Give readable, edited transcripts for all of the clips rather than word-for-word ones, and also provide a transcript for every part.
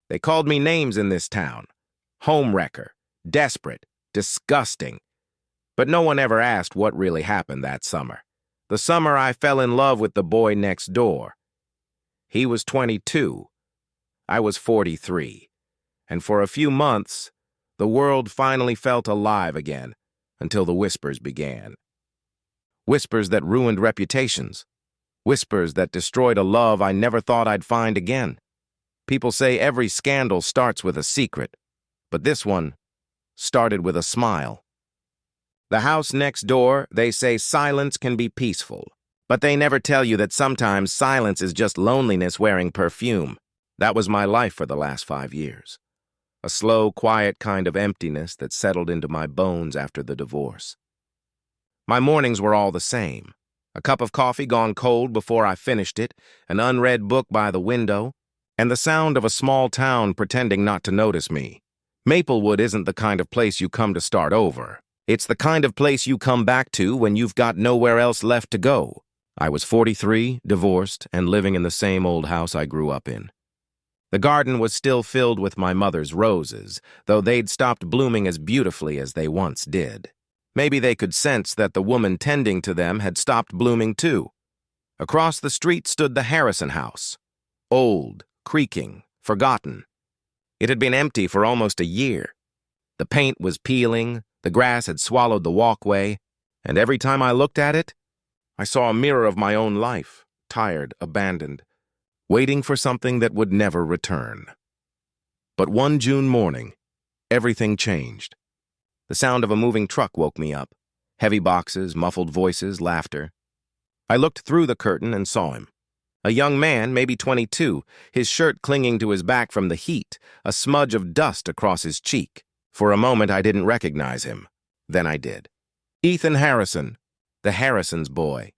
They called me names in this town. Homewrecker, desperate, disgusting. But no one ever asked what really happened that summer. The summer I fell in love with the boy next door. He was 22. I was 43. And for a few months, the world finally felt alive again until the whispers began. Whispers that ruined reputations. Whispers that destroyed a love I never thought I'd find again. People say every scandal starts with a secret, but this one started with a smile. The house next door, they say silence can be peaceful, but they never tell you that sometimes silence is just loneliness wearing perfume. That was my life for the last 5 years. A slow, quiet kind of emptiness that settled into my bones after the divorce. My mornings were all the same. A cup of coffee gone cold before I finished it, an unread book by the window, and the sound of a small town pretending not to notice me. Maplewood isn't the kind of place you come to start over. It's the kind of place you come back to when you've got nowhere else left to go. I was 43, divorced, and living in the same old house I grew up in. The garden was still filled with my mother's roses, though they'd stopped blooming as beautifully as they once did. Maybe they could sense that the woman tending to them had stopped blooming too. Across the street stood the Harrison house. Old, creaking, forgotten. It had been empty for almost a year. The paint was peeling, the grass had swallowed the walkway, and every time I looked at it, I saw a mirror of my own life, tired, abandoned, waiting for something that would never return. But one June morning, everything changed. The sound of a moving truck woke me up. Heavy boxes, muffled voices, laughter. I looked through the curtain and saw him. A young man, maybe 22, his shirt clinging to his back from the heat, a smudge of dust across his cheek. For a moment, I didn't recognize him. Then I did. Ethan Harrison, the Harrison's boy.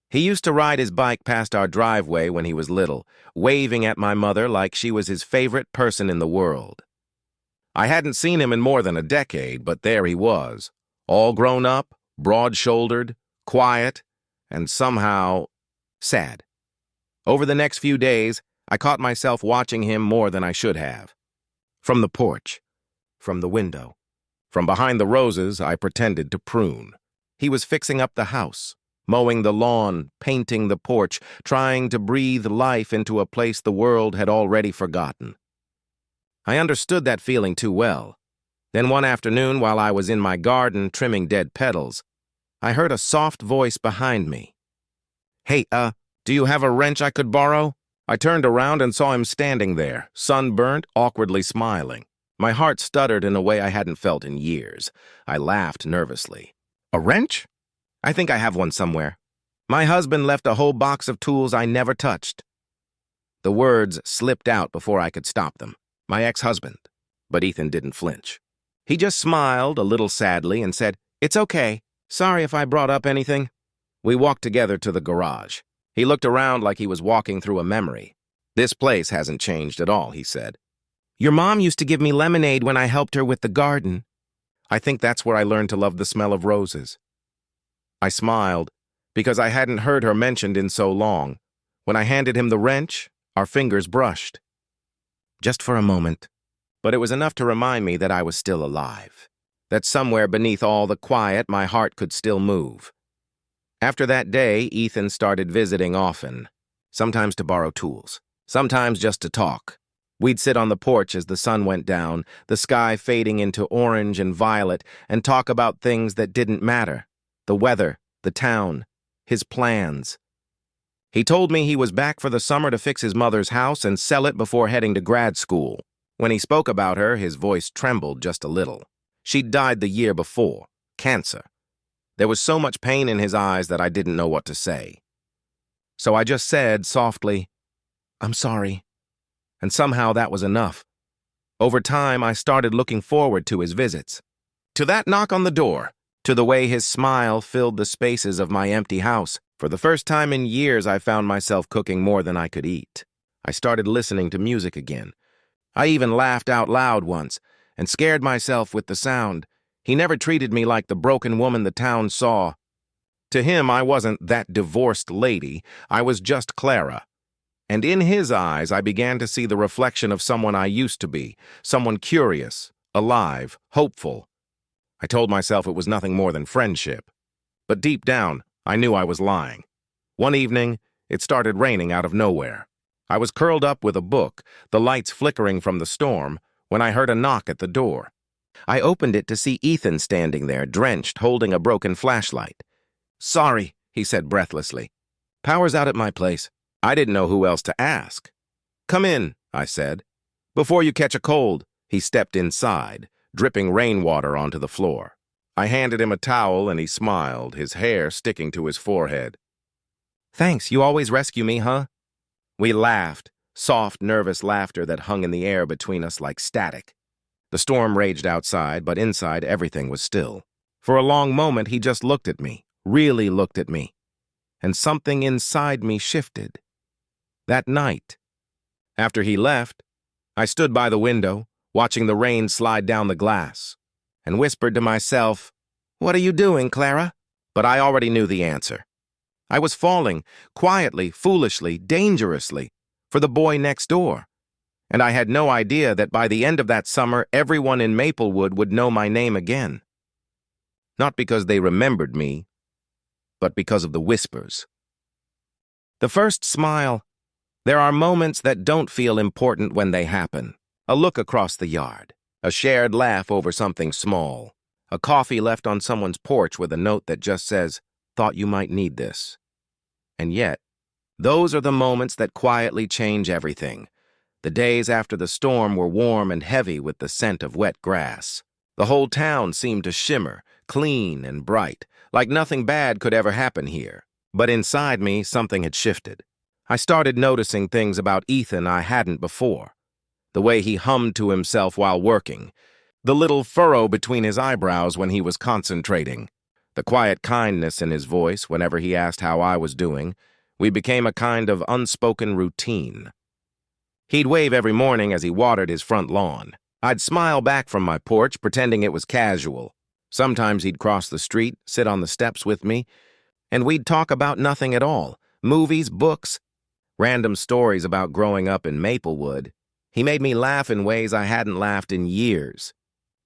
He used to ride his bike past our driveway when he was little, waving at my mother like she was his favorite person in the world. I hadn't seen him in more than a decade, but there he was, all grown up, broad-shouldered, quiet, and somehow sad. Over the next few days, I caught myself watching him more than I should have. From the porch, from the window, from behind the roses, I pretended to prune. He was fixing up the house, mowing the lawn, painting the porch, trying to breathe life into a place the world had already forgotten. I understood that feeling too well. Then one afternoon, while I was in my garden trimming dead petals, I heard a soft voice behind me. "Hey, do you have a wrench I could borrow?" I turned around and saw him standing there, sunburnt, awkwardly smiling. My heart stuttered in a way I hadn't felt in years. I laughed nervously. "A wrench? I think I have one somewhere. My husband left a whole box of tools I never touched." The words slipped out before I could stop them. My ex-husband. But Ethan didn't flinch. He just smiled a little sadly and said, "It's okay. Sorry if I brought up anything." We walked together to the garage. He looked around like he was walking through a memory. "This place hasn't changed at all," he said. "Your mom used to give me lemonade when I helped her with the garden." I think that's where I learned to love the smell of roses. I smiled, because I hadn't heard her mentioned in so long. When I handed him the wrench, our fingers brushed. Just for a moment, but it was enough to remind me that I was still alive, that somewhere beneath all the quiet my heart could still move. After that day, Ethan started visiting often, sometimes to borrow tools, sometimes just to talk. We'd sit on the porch as the sun went down, the sky fading into orange and violet, and talk about things that didn't matter: the weather, the town, his plans. He told me he was back for the summer to fix his mother's house and sell it before heading to grad school. When he spoke about her, his voice trembled just a little. She'd died the year before, cancer. There was so much pain in his eyes that I didn't know what to say. So I just said softly, "I'm sorry." And somehow that was enough. Over time, I started looking forward to his visits. To that knock on the door, to the way his smile filled the spaces of my empty house. For the first time in years, I found myself cooking more than I could eat. I started listening to music again. I even laughed out loud once and scared myself with the sound. He never treated me like the broken woman the town saw. To him, I wasn't that divorced lady. I was just Clara. And in his eyes, I began to see the reflection of someone I used to be, someone curious, alive, hopeful. I told myself it was nothing more than friendship. But deep down, I knew I was lying. One evening, it started raining out of nowhere. I was curled up with a book, the lights flickering from the storm, when I heard a knock at the door. I opened it to see Ethan standing there, drenched, holding a broken flashlight. "Sorry," he said breathlessly. "Power's out at my place." I didn't know who else to ask. "Come in," I said. "Before you catch a cold." He stepped inside, dripping rainwater onto the floor. I handed him a towel and he smiled, his hair sticking to his forehead. "Thanks, you always rescue me, huh?" We laughed, soft, nervous laughter that hung in the air between us like static. The storm raged outside, but inside everything was still. For a long moment he just looked at me, really looked at me. And something inside me shifted. That night, after he left, I stood by the window, watching the rain slide down the glass, and whispered to myself, "What are you doing, Clara?" But I already knew the answer. I was falling, quietly, foolishly, dangerously, for the boy next door. And I had no idea that by the end of that summer, everyone in Maplewood would know my name again. Not because they remembered me, but because of the whispers. The first smile. There are moments that don't feel important when they happen. A look across the yard, a shared laugh over something small, a coffee left on someone's porch with a note that just says, "Thought you might need this." And yet, those are the moments that quietly change everything. The days after the storm were warm and heavy with the scent of wet grass. The whole town seemed to shimmer, clean and bright, like nothing bad could ever happen here. But inside me, something had shifted. I started noticing things about Ethan I hadn't before. The way he hummed to himself while working, the little furrow between his eyebrows when he was concentrating, the quiet kindness in his voice whenever he asked how I was doing. We became a kind of unspoken routine. He'd wave every morning as he watered his front lawn. I'd smile back from my porch, pretending it was casual. Sometimes he'd cross the street, sit on the steps with me, and we'd talk about nothing at all. Movies, books, random stories about growing up in Maplewood. He made me laugh in ways I hadn't laughed in years.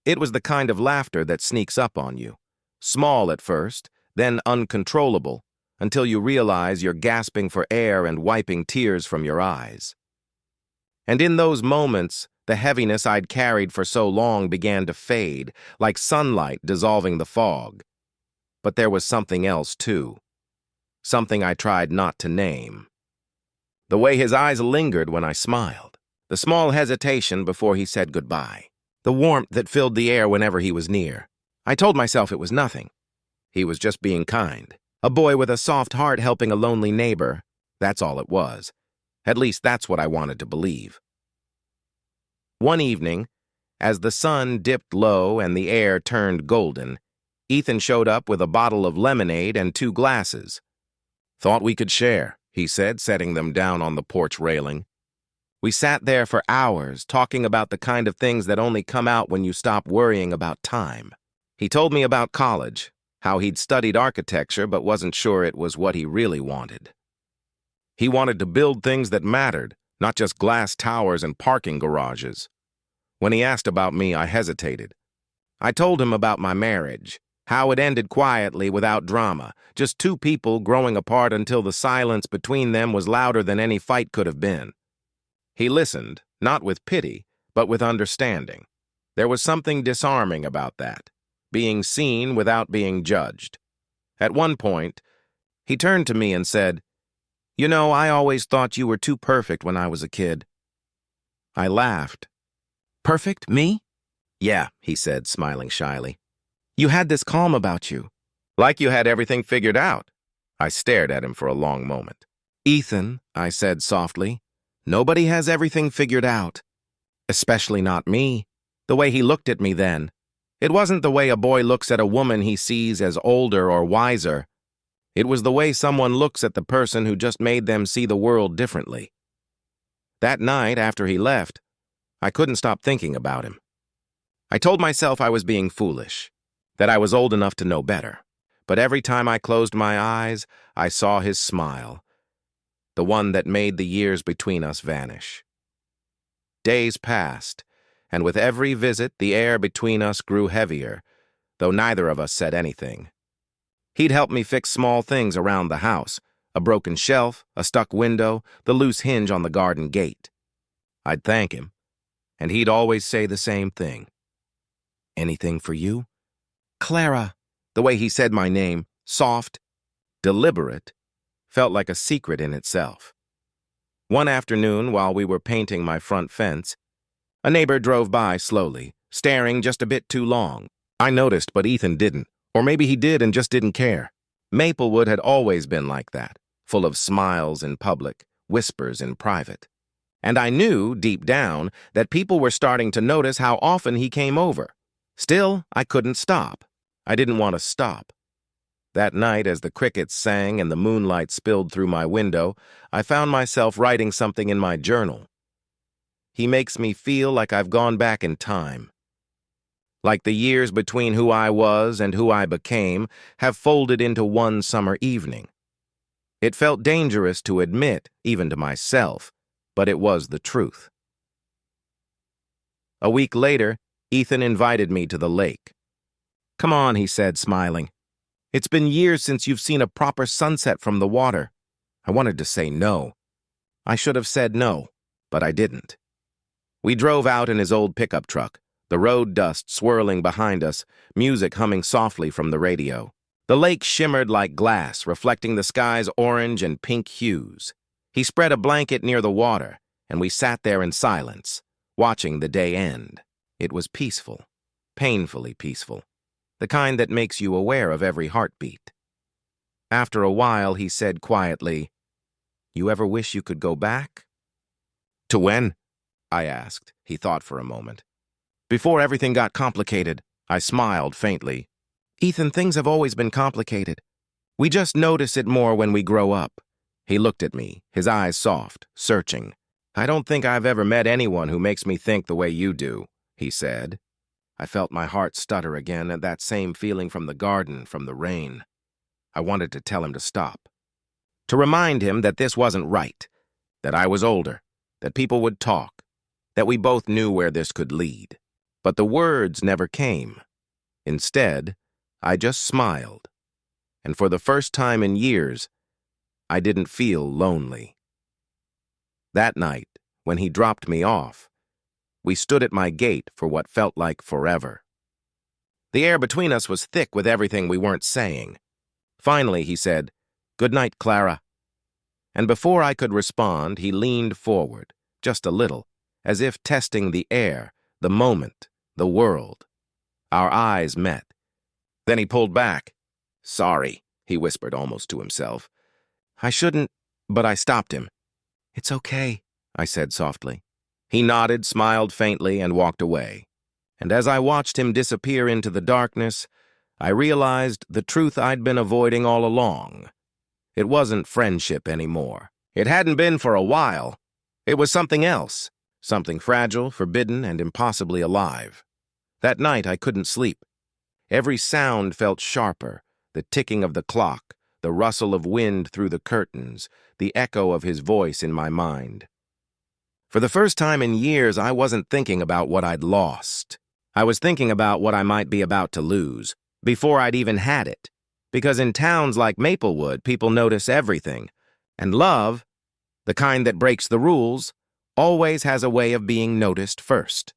It was the kind of laughter that sneaks up on you. Small at first, then uncontrollable, until you realize you're gasping for air and wiping tears from your eyes. And in those moments, the heaviness I'd carried for so long began to fade, like sunlight dissolving the fog. But there was something else, too. Something I tried not to name. The way his eyes lingered when I smiled. The small hesitation before he said goodbye. The warmth that filled the air whenever he was near. I told myself it was nothing. He was just being kind. A boy with a soft heart helping a lonely neighbor. That's all it was. At least that's what I wanted to believe. One evening, as the sun dipped low and the air turned golden, Ethan showed up with a bottle of lemonade and 2 glasses. "Thought we could share," he said, setting them down on the porch railing. We sat there for hours, talking about the kind of things that only come out when you stop worrying about time. He told me about college, how he'd studied architecture but wasn't sure it was what he really wanted. He wanted to build things that mattered, not just glass towers and parking garages. When he asked about me, I hesitated. I told him about my marriage, how it ended quietly without drama, just 2 people growing apart until the silence between them was louder than any fight could have been. He listened, not with pity, but with understanding. There was something disarming about that, being seen without being judged. At one point, he turned to me and said, "You know, I always thought you were too perfect when I was a kid." I laughed. "Perfect? Me?" "Yeah," he said, smiling shyly. "You had this calm about you. Like you had everything figured out." I stared at him for a long moment. "Ethan," I said softly, "nobody has everything figured out. Especially not me." The way he looked at me then. It wasn't the way a boy looks at a woman he sees as older or wiser. It was the way someone looks at the person who just made them see the world differently. That night, after he left, I couldn't stop thinking about him. I told myself I was being foolish, that I was old enough to know better. But every time I closed my eyes, I saw his smile. the one that made the years between us vanish. Days passed, and with every visit, the air between us grew heavier, though neither of us said anything. He'd help me fix small things around the house, a broken shelf, a stuck window, the loose hinge on the garden gate. I'd thank him, and he'd always say the same thing. "Anything for you?" "Clara." The way he said my name, soft, deliberate, felt like a secret in itself. One afternoon, while we were painting my front fence, a neighbor drove by slowly, staring just a bit too long. I noticed, but Ethan didn't. Or maybe he did and just didn't care. Maplewood had always been like that, full of smiles in public, whispers in private. And I knew, deep down, that people were starting to notice how often he came over. Still, I couldn't stop. I didn't want to stop. That night, as the crickets sang and the moonlight spilled through my window, I found myself writing something in my journal. He makes me feel like I've gone back in time. Like the years between who I was and who I became have folded into one summer evening. It felt dangerous to admit, even to myself, but it was the truth. A week later, Ethan invited me to the lake. "Come on," he said, smiling. "It's been years since you've seen a proper sunset from the water." I wanted to say no. I should have said no, but I didn't. We drove out in his old pickup truck, the road dust swirling behind us, music humming softly from the radio. The lake shimmered like glass, reflecting the sky's orange and pink hues. He spread a blanket near the water, and we sat there in silence, watching the day end. It was peaceful, painfully peaceful, the kind that makes you aware of every heartbeat. After a while, he said quietly, "You ever wish you could go back?" "To when?" I asked. He thought for a moment. "Before everything got complicated," I smiled faintly. "Ethan, things have always been complicated. We just notice it more when we grow up." He looked at me, his eyes soft, searching. "I don't think I've ever met anyone who makes me think the way you do," he said. I felt my heart stutter again, and that same feeling from the garden, from the rain. I wanted to tell him to stop. To remind him that this wasn't right, that I was older, that people would talk, that we both knew where this could lead. But the words never came. Instead, I just smiled. And for the first time in years, I didn't feel lonely. That night, when he dropped me off, we stood at my gate for what felt like forever. The air between us was thick with everything we weren't saying. Finally, he said, "Good night, Clara." And before I could respond, he leaned forward, just a little, as if testing the air, the moment, the world. Our eyes met. Then he pulled back. "Sorry," he whispered almost to himself. "I shouldn't," but I stopped him. "It's okay," I said softly. He nodded, smiled faintly, and walked away. And as I watched him disappear into the darkness, I realized the truth I'd been avoiding all along. It wasn't friendship anymore. It hadn't been for a while. It was something else, something fragile, forbidden, and impossibly alive. That night I couldn't sleep. Every sound felt sharper, the ticking of the clock, the rustle of wind through the curtains, the echo of his voice in my mind. For the first time in years, I wasn't thinking about what I'd lost. I was thinking about what I might be about to lose, before I'd even had it. Because in towns like Maplewood, people notice everything. And love, the kind that breaks the rules, always has a way of being noticed first.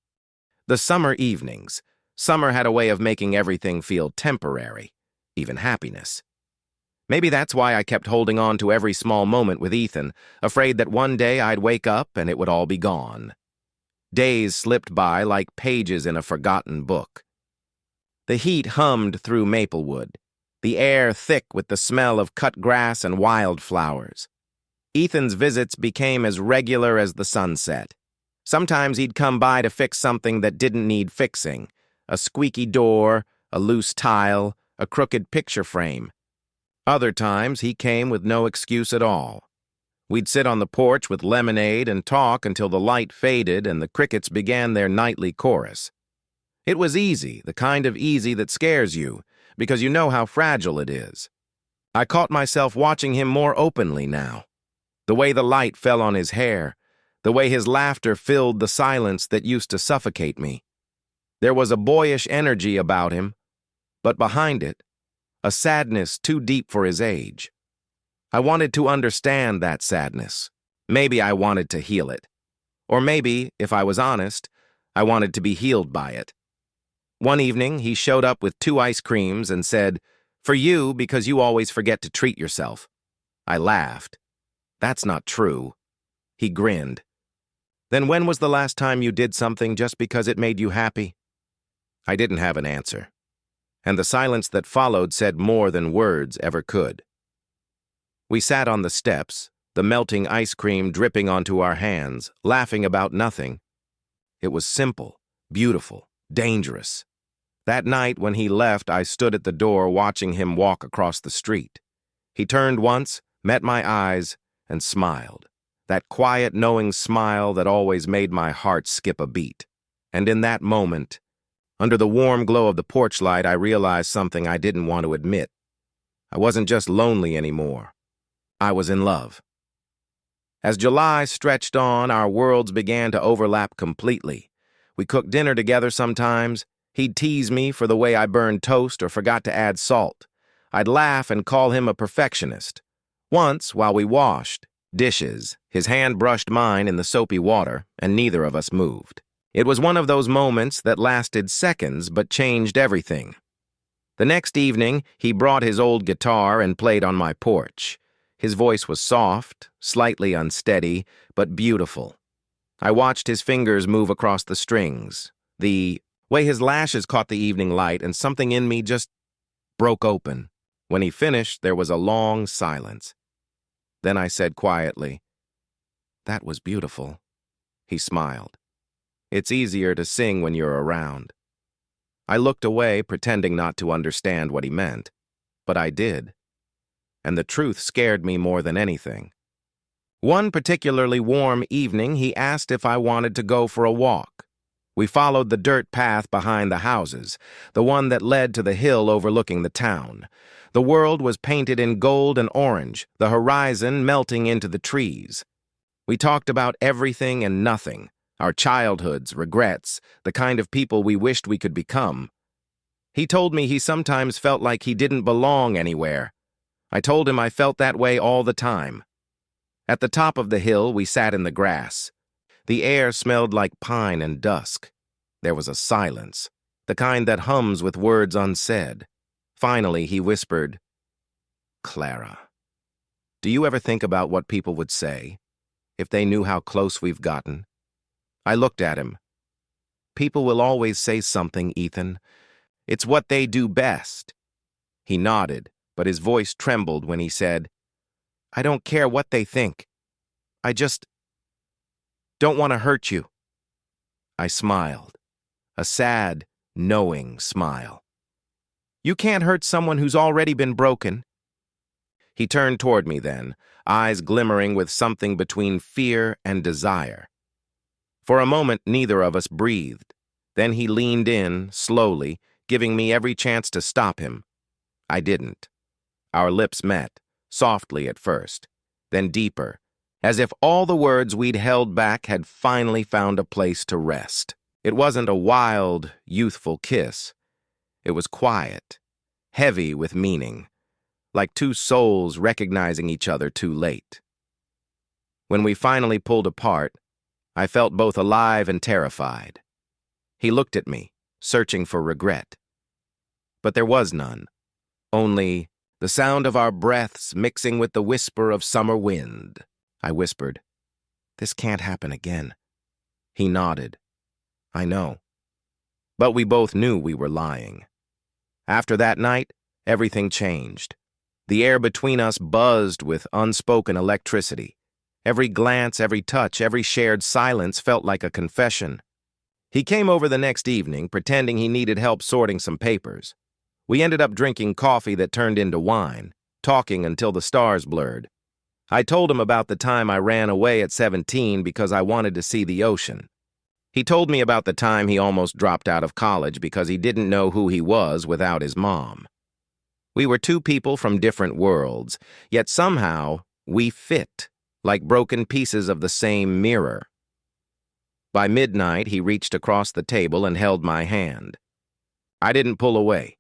The summer evenings. Summer had a way of making everything feel temporary, even happiness. Maybe that's why I kept holding on to every small moment with Ethan, afraid that one day I'd wake up and it would all be gone. Days slipped by like pages in a forgotten book. The heat hummed through Maplewood, the air thick with the smell of cut grass and wildflowers. Ethan's visits became as regular as the sunset. Sometimes he'd come by to fix something that didn't need fixing, a squeaky door, a loose tile, a crooked picture frame. Other times he came with no excuse at all. We'd sit on the porch with lemonade and talk until the light faded and the crickets began their nightly chorus. It was easy, the kind of easy that scares you, because you know how fragile it is. I caught myself watching him more openly now. The way the light fell on his hair, the way his laughter filled the silence that used to suffocate me. There was a boyish energy about him, but behind it, a sadness too deep for his age. I wanted to understand that sadness. Maybe I wanted to heal it. Or maybe, if I was honest, I wanted to be healed by it. One evening, he showed up with 2 ice creams and said, "For you, because you always forget to treat yourself." I laughed. "That's not true." He grinned. "Then when was the last time you did something just because it made you happy?" I didn't have an answer, and the silence that followed said more than words ever could. We sat on the steps, the melting ice cream dripping onto our hands, laughing about nothing. It was simple, beautiful, dangerous. That night when he left, I stood at the door watching him walk across the street. He turned once, met my eyes, and smiled. That quiet, knowing smile that always made my heart skip a beat. And in that moment, under the warm glow of the porch light, I realized something I didn't want to admit. I wasn't just lonely anymore. I was in love. As July stretched on, our worlds began to overlap completely. We cooked dinner together sometimes. He'd tease me for the way I burned toast or forgot to add salt. I'd laugh and call him a perfectionist. Once, while we washed dishes, his hand brushed mine in the soapy water, and neither of us moved. It was one of those moments that lasted seconds but changed everything. The next evening, he brought his old guitar and played on my porch. His voice was soft, slightly unsteady, but beautiful. I watched his fingers move across the strings, the way his lashes caught the evening light, and something in me just broke open. When he finished, there was a long silence. Then I said quietly, "That was beautiful." He smiled. "It's easier to sing when you're around." I looked away, pretending not to understand what he meant, but I did. And the truth scared me more than anything. One particularly warm evening, he asked if I wanted to go for a walk. We followed the dirt path behind the houses, the one that led to the hill overlooking the town. The world was painted in gold and orange, the horizon melting into the trees. We talked about everything and nothing, our childhoods, regrets, the kind of people we wished we could become. He told me he sometimes felt like he didn't belong anywhere. I told him I felt that way all the time. At the top of the hill, we sat in the grass. The air smelled like pine and dusk. There was a silence, the kind that hums with words unsaid. Finally, he whispered, "Clara, do you ever think about what people would say if they knew how close we've gotten?" I looked at him. "People will always say something, Ethan. It's what they do best." He nodded, but his voice trembled when he said, "I don't care what they think. I just don't want to hurt you." I smiled, a sad, knowing smile. "You can't hurt someone who's already been broken." He turned toward me then, eyes glimmering with something between fear and desire. For a moment, neither of us breathed. Then he leaned in, slowly, giving me every chance to stop him. I didn't. Our lips met, softly at first, then deeper, as if all the words we'd held back had finally found a place to rest. It wasn't a wild, youthful kiss. It was quiet, heavy with meaning, like 2 souls recognizing each other too late. When we finally pulled apart, I felt both alive and terrified. He looked at me, searching for regret. But there was none, only the sound of our breaths mixing with the whisper of summer wind. I whispered, "This can't happen again." He nodded. "I know." But we both knew we were lying. After that night, everything changed. The air between us buzzed with unspoken electricity. Every glance, every touch, every shared silence felt like a confession. He came over the next evening, pretending he needed help sorting some papers. We ended up drinking coffee that turned into wine, talking until the stars blurred. I told him about the time I ran away at 17 because I wanted to see the ocean. He told me about the time he almost dropped out of college because he didn't know who he was without his mom. We were 2 people from different worlds, yet somehow we fit, like broken pieces of the same mirror. By midnight, he reached across the table and held my hand. I didn't pull away.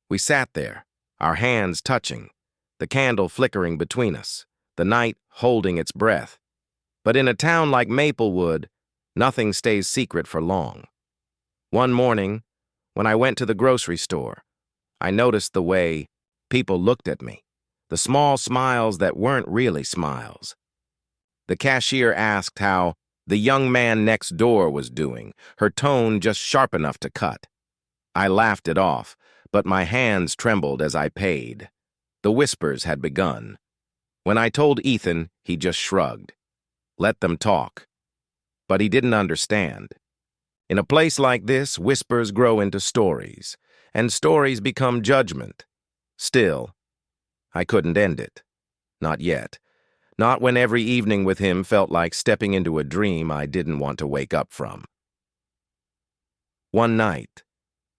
We sat there, our hands touching, the candle flickering between us, the night holding its breath. But in a town like Maplewood, nothing stays secret for long. One morning, when I went to the grocery store, I noticed the way people looked at me, the small smiles that weren't really smiles. The cashier asked how the young man next door was doing, her tone just sharp enough to cut. I laughed it off, but my hands trembled as I paid. The whispers had begun. When I told Ethan, he just shrugged. Let them talk. But he didn't understand. In a place like this, whispers grow into stories, and stories become judgment. Still, I couldn't end it. Not yet. Not when every evening with him felt like stepping into a dream I didn't want to wake up from. One night,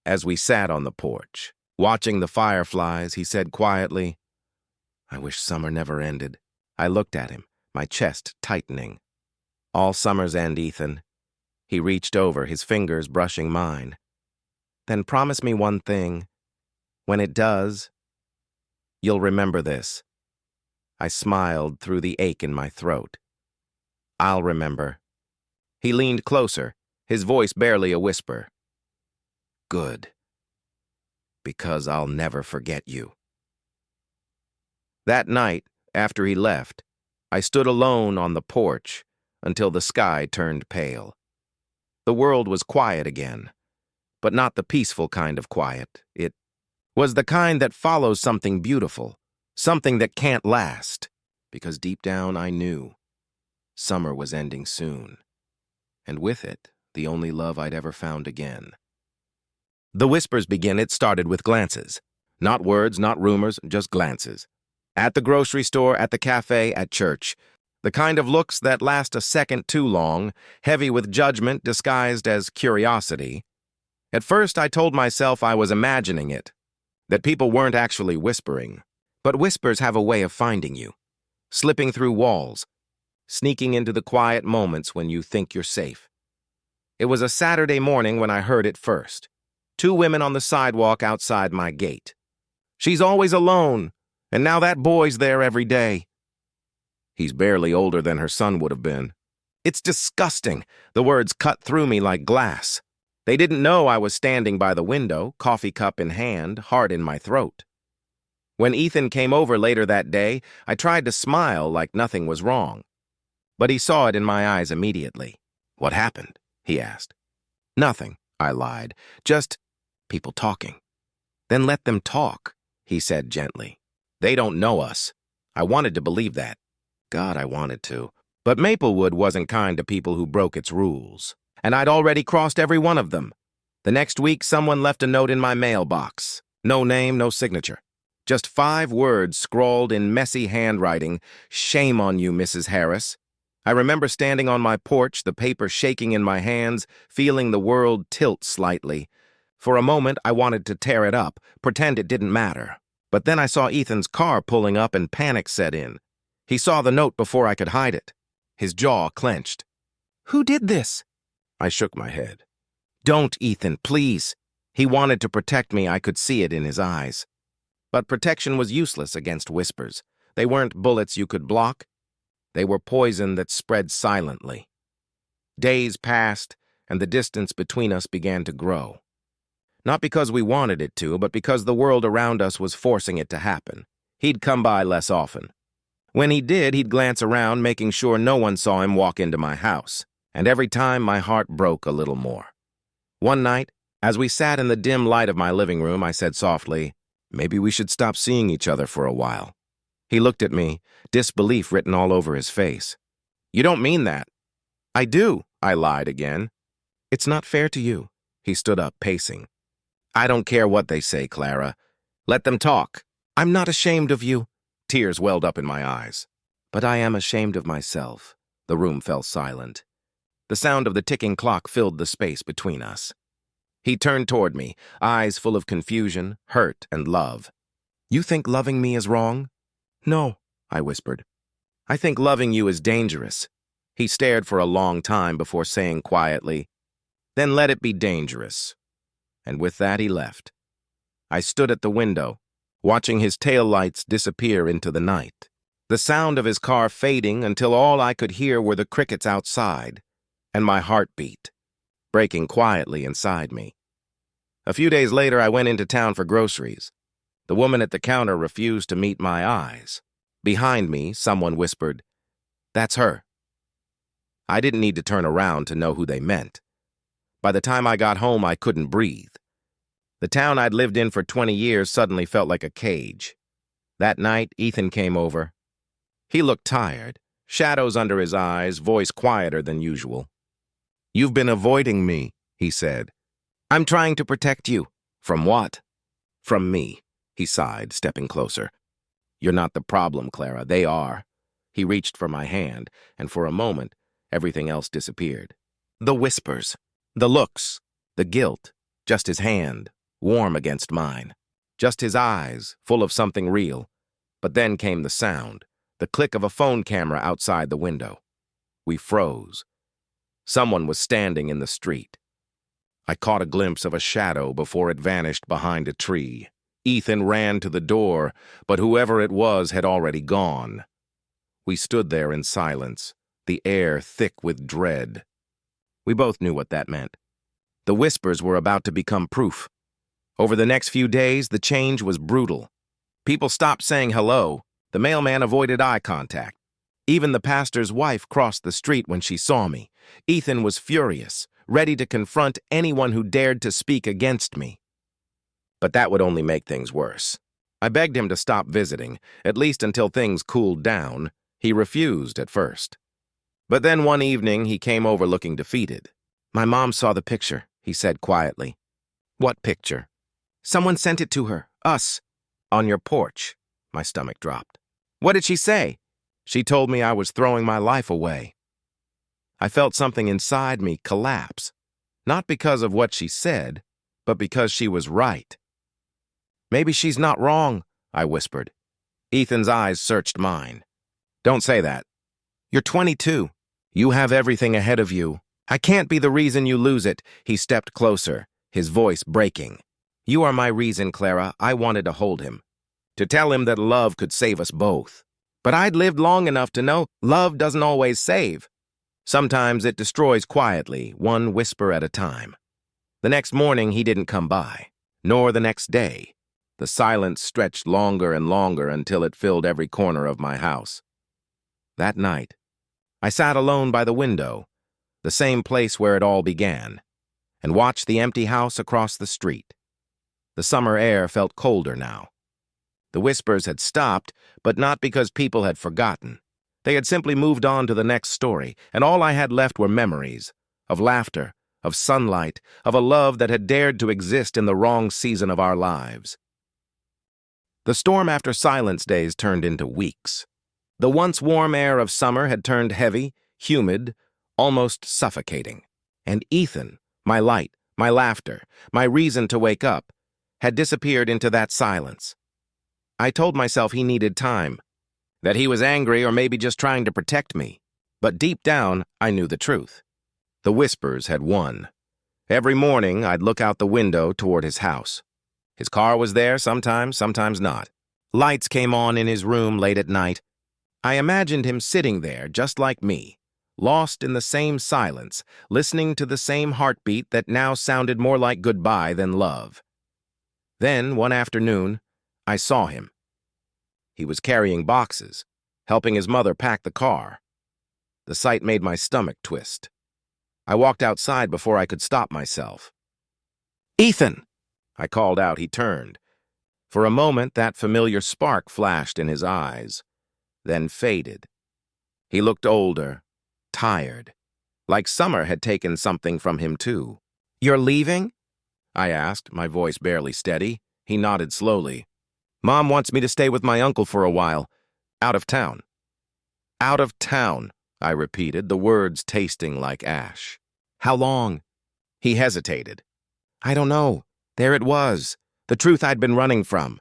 as we sat on the porch, watching the fireflies, he said quietly, "I wish summer never ended." I looked at him, my chest tightening. "All summers end, Ethan." He reached over, his fingers brushing mine. "Then promise me one thing. When it does, you'll remember this." I smiled through the ache in my throat. "I'll remember." He leaned closer, his voice barely a whisper. "Good. Because I'll never forget you." That night, after he left, I stood alone on the porch until the sky turned pale. The world was quiet again, but not the peaceful kind of quiet. It was the kind that follows something beautiful, something that can't last, because deep down I knew summer was ending soon, and with it, the only love I'd ever found again. The whispers it started with glances. Not words, not rumors, just glances. At the grocery store, at the cafe, at church. The kind of looks that last a second too long, heavy with judgment disguised as curiosity. At first, I told myself I was imagining it, that people weren't actually whispering. But whispers have a way of finding you, slipping through walls, sneaking into the quiet moments when you think you're safe. It was a Saturday morning when I heard it first. 2 women on the sidewalk outside my gate. "She's always alone, and now that boy's there every day." He's barely older than her son would have been. It's disgusting. The words cut through me like glass. They didn't know I was standing by the window, coffee cup in hand, heart in my throat. When Ethan came over later that day, I tried to smile like nothing was wrong. But he saw it in my eyes immediately. "What happened?" he asked. "Nothing," I lied. "Just people talking." "Then let them talk," he said gently. "They don't know us." I wanted to believe that. God, I wanted to. But Maplewood wasn't kind to people who broke its rules. And I'd already crossed every one of them. The next week, someone left a note in my mailbox. No name, no signature. Just 5 words scrawled in messy handwriting. "Shame on you, Mrs. Harris." I remember standing on my porch, the paper shaking in my hands, feeling the world tilt slightly. For a moment, I wanted to tear it up, pretend it didn't matter. But then I saw Ethan's car pulling up and panic set in. He saw the note before I could hide it. His jaw clenched. "Who did this?" I shook my head. "Don't, Ethan, please." He wanted to protect me. I could see it in his eyes. But protection was useless against whispers. They weren't bullets you could block. They were poison that spread silently. Days passed, and the distance between us began to grow. Not because we wanted it to, but because the world around us was forcing it to happen. He'd come by less often. When he did, he'd glance around, making sure no one saw him walk into my house. And every time, my heart broke a little more. One night, as we sat in the dim light of my living room, I said softly, "Maybe we should stop seeing each other for a while." He looked at me, disbelief written all over his face. "You don't mean that." "I do," I lied again. "It's not fair to you." He stood up, pacing. "I don't care what they say, Clara. Let them talk." "I'm not ashamed of you." Tears welled up in my eyes. "But I am ashamed of myself." The room fell silent. The sound of the ticking clock filled the space between us. He turned toward me, eyes full of confusion, hurt, and love. "You think loving me is wrong?" "No," I whispered. I think loving you is dangerous. He stared for a long time before saying quietly, "Then let it be dangerous." And with that he left. I stood at the window, watching his taillights disappear into the night. The sound of his car fading until all I could hear were the crickets outside, and my heartbeat, breaking quietly inside me. A few days later, I went into town for groceries. The woman at the counter refused to meet my eyes. Behind me, someone whispered, "That's her." I didn't need to turn around to know who they meant. By the time I got home, I couldn't breathe. The town I'd lived in for 20 years suddenly felt like a cage. That night, Ethan came over. He looked tired, shadows under his eyes, voice quieter than usual. "You've been avoiding me," he said. "I'm trying to protect you." "From what?" "From me," he sighed, stepping closer. "You're not the problem, Clara. They are." He reached for my hand, and for a moment, everything else disappeared. The whispers, the looks, the guilt, just his hand, warm against mine. Just his eyes, full of something real. But then came the sound, the click of a phone camera outside the window. We froze. Someone was standing in the street. I caught a glimpse of a shadow before it vanished behind a tree. Ethan ran to the door, but whoever it was had already gone. We stood there in silence, the air thick with dread. We both knew what that meant. The whispers were about to become proof. Over the next few days, the change was brutal. People stopped saying hello. The mailman avoided eye contact. Even the pastor's wife crossed the street when she saw me. Ethan was furious, ready to confront anyone who dared to speak against me. But that would only make things worse. I begged him to stop visiting, at least until things cooled down. He refused at first. But then one evening, he came over looking defeated. "My mom saw the picture," he said quietly. "What picture?" "Someone sent it to her. Us." "On your porch." My stomach dropped. "What did she say?" "She told me I was throwing my life away." I felt something inside me collapse, not because of what she said, but because she was right. "Maybe she's not wrong," I whispered. Ethan's eyes searched mine. "Don't say that. You're 22. You have everything ahead of you. I can't be the reason you lose it." He stepped closer, his voice breaking. "You are my reason, Clara." I wanted to hold him, to tell him that love could save us both. But I'd lived long enough to know love doesn't always save. Sometimes it destroys quietly, one whisper at a time. The next morning, he didn't come by, nor the next day. The silence stretched longer and longer until it filled every corner of my house. That night, I sat alone by the window, the same place where it all began, and watched the empty house across the street. The summer air felt colder now. The whispers had stopped, but not because people had forgotten. They had simply moved on to the next story, and all I had left were memories of laughter, of sunlight, of a love that had dared to exist in the wrong season of our lives. The storm after silence days turned into weeks. The once warm air of summer had turned heavy, humid, almost suffocating. And Ethan, my light, my laughter, my reason to wake up, had disappeared into that silence. I told myself he needed time, that he was angry or maybe just trying to protect me. But deep down, I knew the truth. The whispers had won. Every morning, I'd look out the window toward his house. His car was there sometimes, sometimes not. Lights came on in his room late at night. I imagined him sitting there, just like me, lost in the same silence, listening to the same heartbeat that now sounded more like goodbye than love. Then, one afternoon, I saw him. He was carrying boxes, helping his mother pack the car. The sight made my stomach twist. I walked outside before I could stop myself. "Ethan!" I called out. He turned. For a moment, that familiar spark flashed in his eyes, then faded. He looked older, tired, like summer had taken something from him too. "You're leaving?" I asked, my voice barely steady. He nodded slowly. "Mom wants me to stay with my uncle for a while. Out of town." "Out of town," I repeated, the words tasting like ash. "How long?" He hesitated. "I don't know. There it was. The truth I'd been running from.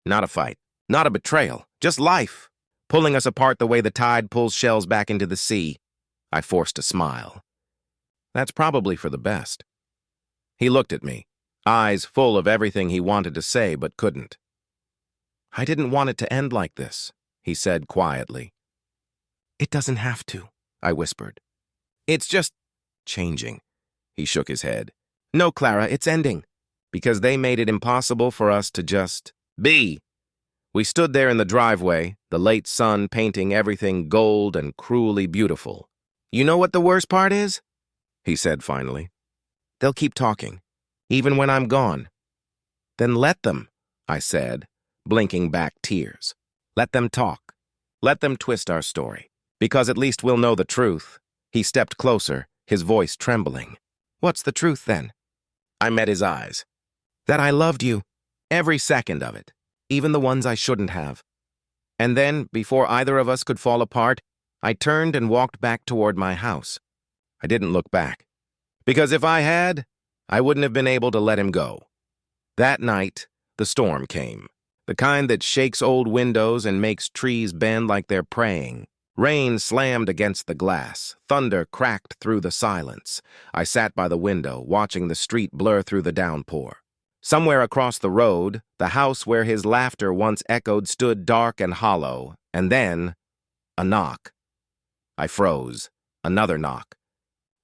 Not a fight. Not a betrayal. Just life. pulling us apart the way the tide pulls shells back into the sea. I forced a smile. That's probably for the best. He looked at me, eyes full of everything he wanted to say but couldn't. I didn't want it to end like this, he said quietly. It doesn't have to, I whispered. It's just changing. He shook his head. No, Clara, it's ending. Because they made it impossible for us to just be. We stood there in the driveway, the late sun painting everything gold and cruelly beautiful. You know what the worst part is? He said finally. They'll keep talking, even when I'm gone. Then let them, I said, blinking back tears. Let them talk. Let them twist our story. Because at least we'll know the truth. He stepped closer, his voice trembling. What's the truth, then? I met his eyes. That I loved you. Every second of it. Even the ones I shouldn't have. And then, before either of us could fall apart, I turned and walked back toward my house. I didn't look back. Because if I had, I wouldn't have been able to let him go. That night, the storm came. The kind that shakes old windows and makes trees bend like they're praying. Rain slammed against the glass. Thunder cracked through the silence. I sat by the window, watching the street blur through the downpour. Somewhere across the road, the house where his laughter once echoed stood dark and hollow, and then, a knock. I froze. Another knock.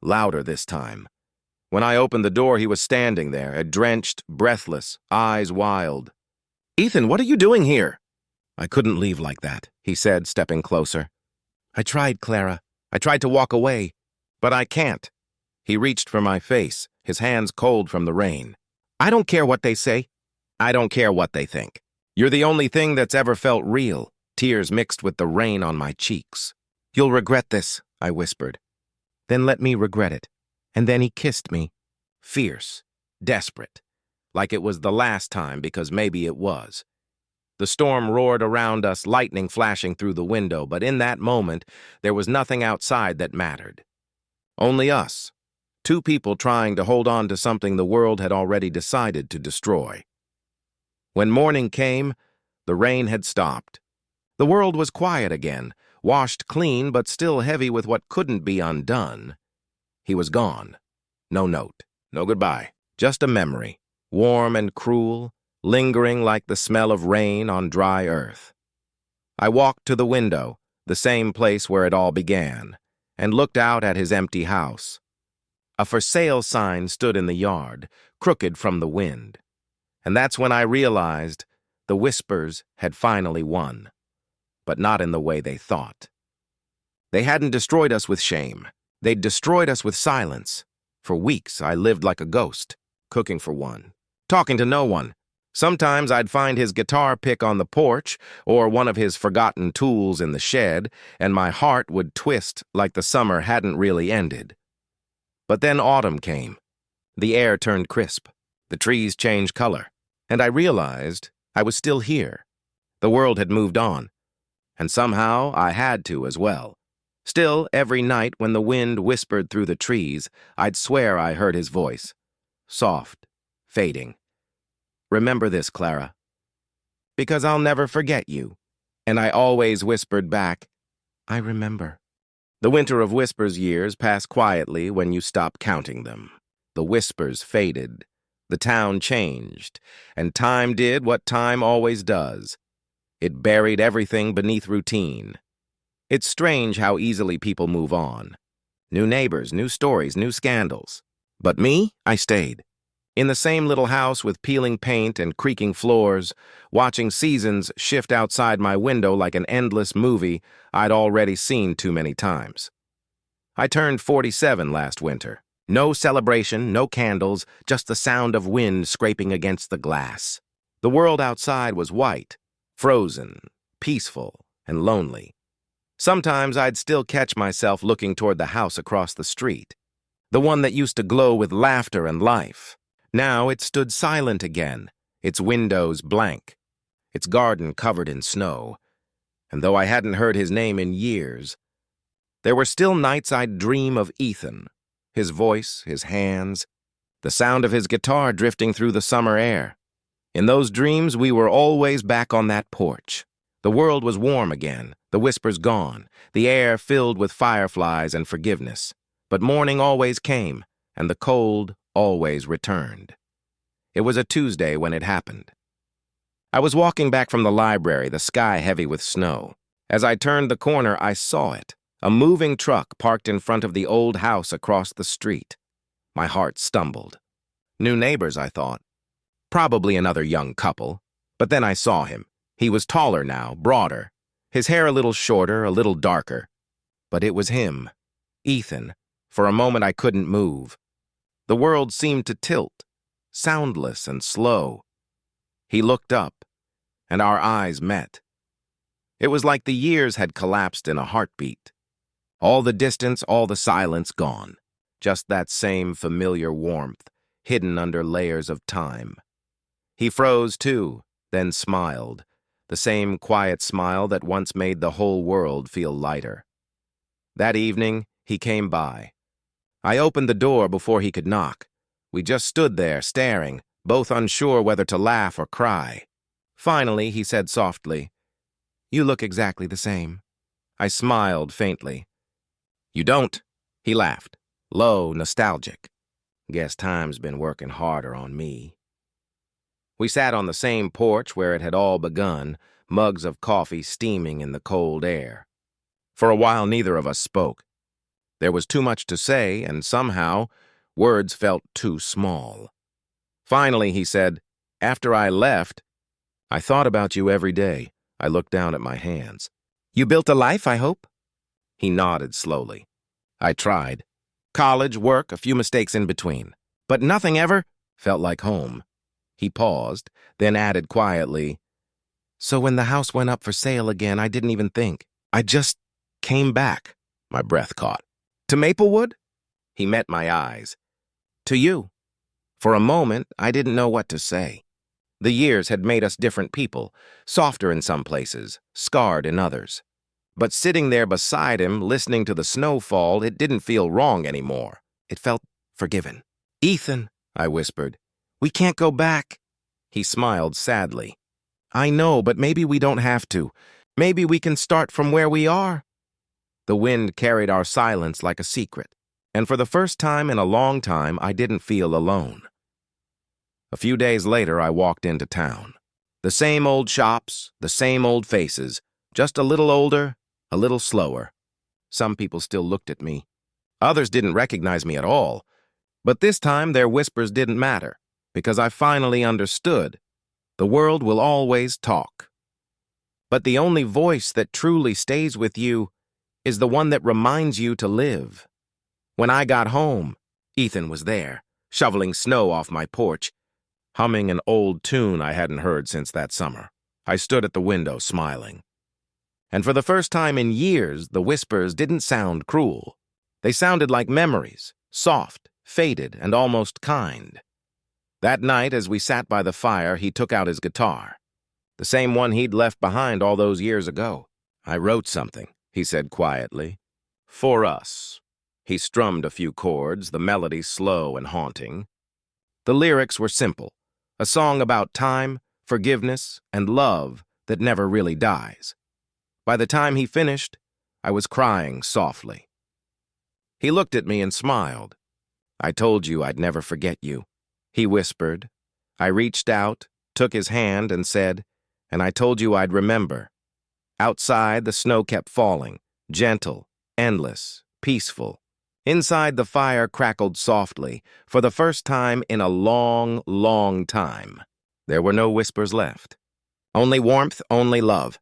Louder this time. When I opened the door, he was standing there, a drenched, breathless, eyes wild. Ethan, what are you doing here? I couldn't leave like that, he said, stepping closer. I tried, Clara. I tried to walk away, but I can't. He reached for my face, his hands cold from the rain. I don't care what they say. I don't care what they think. You're the only thing that's ever felt real, tears mixed with the rain on my cheeks. You'll regret this, I whispered. Then let me regret it. And then he kissed me. Fierce, desperate, like it was the last time because maybe it was. The storm roared around us, lightning flashing through the window, but in that moment, there was nothing outside that mattered. Only us. Two people trying to hold on to something the world had already decided to destroy. When morning came, the rain had stopped. The world was quiet again, washed clean but still heavy with what couldn't be undone. He was gone. No note, no goodbye, just a memory, warm and cruel, lingering like the smell of rain on dry earth. I walked to the window, the same place where it all began, and looked out at his empty house. A for sale sign stood in the yard, crooked from the wind. And that's when I realized the whispers had finally won, but not in the way they thought. They hadn't destroyed us with shame. They'd destroyed us with silence. For weeks, I lived like a ghost, cooking for one, talking to no one. Sometimes I'd find his guitar pick on the porch or one of his forgotten tools in the shed, and my heart would twist like the summer hadn't really ended. But then autumn came. The air turned crisp. The trees changed color. And I realized I was still here. The world had moved on. And somehow I had to as well. Still, every night when the wind whispered through the trees, I'd swear I heard his voice. Soft, fading. Remember this, Clara. Because I'll never forget you. And I always whispered back, I remember. The winter of whispers years passed quietly when you stopped counting them. The whispers faded. The town changed. And time did what time always does. It buried everything beneath routine. It's strange how easily people move on. New neighbors, new stories, new scandals. But me, I stayed. In the same little house with peeling paint and creaking floors, watching seasons shift outside my window like an endless movie I'd already seen too many times. I turned 47 last winter. No celebration, no candles, just the sound of wind scraping against the glass. The world outside was white, frozen, peaceful, and lonely. Sometimes I'd still catch myself looking toward the house across the street, the one that used to glow with laughter and life. Now it stood silent again, its windows blank, its garden covered in snow. And though I hadn't heard his name in years, there were still nights I'd dream of Ethan, his voice, his hands, the sound of his guitar drifting through the summer air. In those dreams, we were always back on that porch. The world was warm again, The whispers gone, the air filled with fireflies and forgiveness. But morning always came, and the cold always returned. It was a Tuesday when it happened. I was walking back from the library, the sky heavy with snow. As I turned the corner, I saw it, a moving truck parked in front of the old house across the street. My heart stumbled. New neighbors, I thought. Probably another young couple. But then I saw him. He was taller now, broader. His hair a little shorter, a little darker. But it was him, Ethan. For a moment I couldn't move. The world seemed to tilt, soundless and slow. He looked up, and our eyes met. It was like the years had collapsed in a heartbeat. All the distance, all the silence gone. Just that same familiar warmth, hidden under layers of time. He froze too, then smiled, the same quiet smile that once made the whole world feel lighter. That evening, he came by. I opened the door before he could knock. We just stood there, staring, both unsure whether to laugh or cry. Finally, he said softly, "You look exactly the same." I smiled faintly. "You don't," he laughed, low, nostalgic. "Guess time's been working harder on me." We sat on the same porch where it had all begun, mugs of coffee steaming in the cold air. For a while, neither of us spoke. There was too much to say, and somehow, words felt too small. Finally, he said, "After I left, I thought about you every day." I looked down at my hands. "You built a life, I hope?" He nodded slowly. "I tried. College, work, a few mistakes in between. But nothing ever felt like home." He paused, then added quietly, "So when the house went up for sale again, I didn't even think. I just came back." My breath caught. "To Maplewood?" He met my eyes. "To you." For a moment, I didn't know what to say. The years had made us different people, softer in some places, scarred in others. But sitting there beside him, listening to the snow fall, it didn't feel wrong anymore. It felt forgiven. "Ethan," I whispered, "we can't go back." He smiled sadly. "I know, but maybe we don't have to. Maybe we can start from where we are." The wind carried our silence like a secret, and for the first time in a long time, I didn't feel alone. A few days later, I walked into town. The same old shops, the same old faces, just a little older, a little slower. Some people still looked at me. Others didn't recognize me at all. But this time, their whispers didn't matter, because I finally understood. The world will always talk. But the only voice that truly stays with you is the one that reminds you to live. When I got home, Ethan was there, shoveling snow off my porch, humming an old tune I hadn't heard since that summer. I stood at the window, smiling. And for the first time in years, the whispers didn't sound cruel. They sounded like memories, soft, faded, and almost kind. That night, as we sat by the fire, he took out his guitar, the same one he'd left behind all those years ago. "I wrote something," he said quietly. "For us." He strummed a few chords, the melody slow and haunting. The lyrics were simple, a song about time, forgiveness, and love that never really dies. By the time he finished, I was crying softly. He looked at me and smiled. "I told you I'd never forget you," he whispered. I reached out, took his hand, and said, "And I told you I'd remember." Outside, the snow kept falling, gentle, endless, peaceful. Inside, the fire crackled softly, for the first time in a long, long time. There were no whispers left. Only warmth, only love.